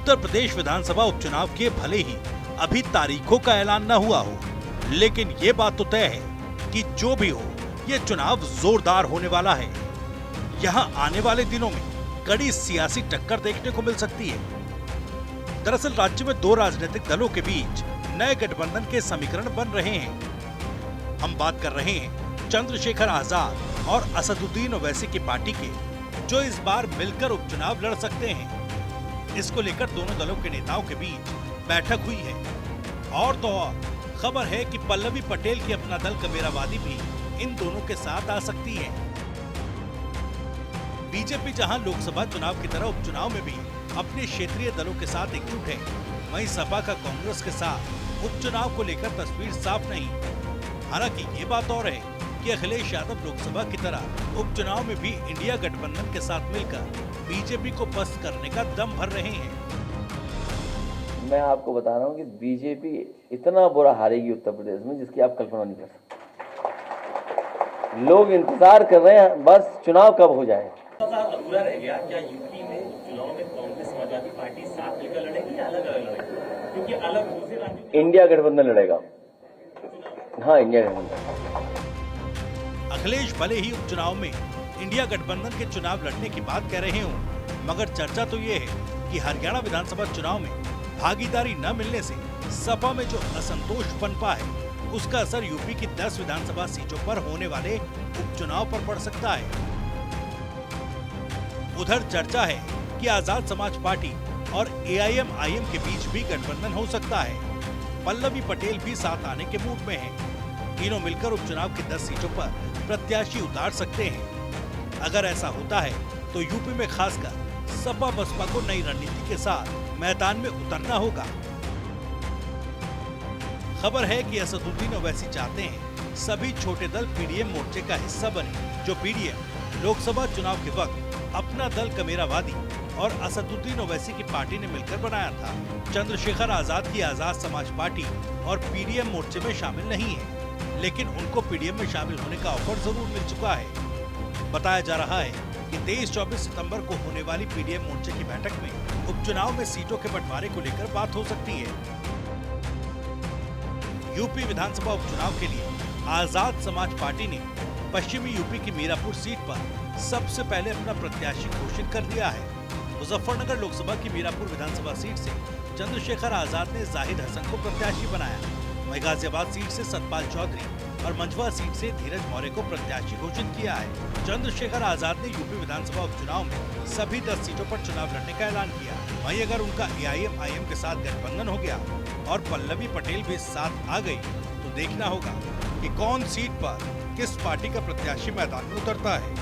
उत्तर प्रदेश विधानसभा उपचुनाव के भले ही अभी तारीखों का ऐलान न हुआ हो, लेकिन ये बात तो तय है कि जो भी हो, ये चुनाव जोरदार होने वाला है। यहाँ आने वाले दिनों में कड़ी सियासी टक्कर देखने को मिल सकती है। दरअसल राज्य में दो राजनीतिक दलों के बीच नए गठबंधन के समीकरण बन रहे हैं। हम बात कर रहे हैं चंद्रशेखर आजाद और असदुद्दीन ओवैसी की पार्टी के, जो इस बार मिलकर उपचुनाव लड़ सकते हैं। इसको लेकर दोनों दलों के नेताओं के बीच बैठक हुई है। और तो और खबर है कि पल्लवी पटेल की अपना दल कबीरावादी भी इन दोनों के साथ आ सकती है। बीजेपी जहां लोकसभा चुनाव की तरह उपचुनाव में भी अपने क्षेत्रीय दलों के साथ एकजुट है, वहीं सपा का कांग्रेस के साथ उपचुनाव को लेकर तस्वीर साफ नहीं। हालांकि ये बात और है कि अखिलेश यादव लोकसभा की तरह उपचुनाव में भी इंडिया गठबंधन के साथ मिलकर बीजेपी को पस्त करने का दम भर रहे हैं। मैं आपको बता रहा हूँ कि बीजेपी इतना बुरा हारेगी उत्तर प्रदेश में जिसकी आप कल्पना नहीं कर सकते। लोग इंतजार कर रहे हैं बस चुनाव कब हो जाए। अधूरा रह गया क्या यूपी में चुनाव में कांग्रेस समाजवादी पार्टी साथ मिलकर लड़ेगी या अलग अलग लड़ेगी? क्योंकि अलग दूसरे राज्यों इंडिया गठबंधन लड़ेगा। हाँ, इंडिया गठबंधन। अखिलेश भले ही उपचुनाव में इंडिया गठबंधन के चुनाव लड़ने की बात कह रहे हों, मगर चर्चा तो ये है कि हरियाणा विधानसभा चुनाव में भागीदारी न मिलने से सपा में जो असंतोष पनपा है, उसका असर यूपी की 10 विधानसभा सीटों पर होने वाले उपचुनाव पर पड़ सकता है। उधर चर्चा है कि आजाद समाज पार्टी और AIM-IM के बीच भी गठबंधन हो सकता है। पल्लवी पटेल भी साथ आने के मूड में हैं। तीनों मिलकर उपचुनाव की 10 सीटों पर प्रत्याशी उतार सकते हैं। अगर ऐसा होता है तो यूपी में खासकर सपा बसपा को नई रणनीति के साथ मैदान में उतरना होगा। खबर है कि असदुद्दीन ओवैसी चाहते हैं सभी छोटे दल PDM मोर्चे का हिस्सा बने। जो PDM लोकसभा चुनाव के वक्त अपना दल कबीरावादी और असदुद्दीन ओवैसी की पार्टी ने मिलकर बनाया था। चंद्रशेखर आजाद की आजाद समाज पार्टी और PDM मोर्चे में शामिल नहीं है, लेकिन उनको PDM में शामिल होने का ऑफर जरूर मिल चुका है। बताया जा रहा है कि 23-24 सितंबर को होने वाली PDM मोर्चे की बैठक में उपचुनाव में सीटों के बंटवारे को लेकर बात हो सकती है। यूपी विधानसभा उपचुनाव के लिए आजाद समाज पार्टी ने पश्चिमी यूपी की मीरापुर सीट पर सबसे पहले अपना प्रत्याशी घोषित कर दिया है। मुजफ्फरनगर लोकसभा की मीरापुर विधानसभा सीट से चंद्रशेखर आजाद ने जाहिद हसन को प्रत्याशी बनाया। वहीं गाजियाबाद सीट से सतपाल चौधरी और मंझवा सीट से धीरज मौर्य को प्रत्याशी घोषित किया है। चंद्रशेखर आजाद ने यूपी विधानसभा उपचुनाव में सभी 10 सीटों पर चुनाव लड़ने का ऐलान किया। वहीं अगर उनका AIM-IM के साथ गठबंधन हो गया और पल्लवी पटेल भी साथ आ गई तो देखना होगा कि कौन सीट पर किस पार्टी का प्रत्याशी मैदान में उतरता है।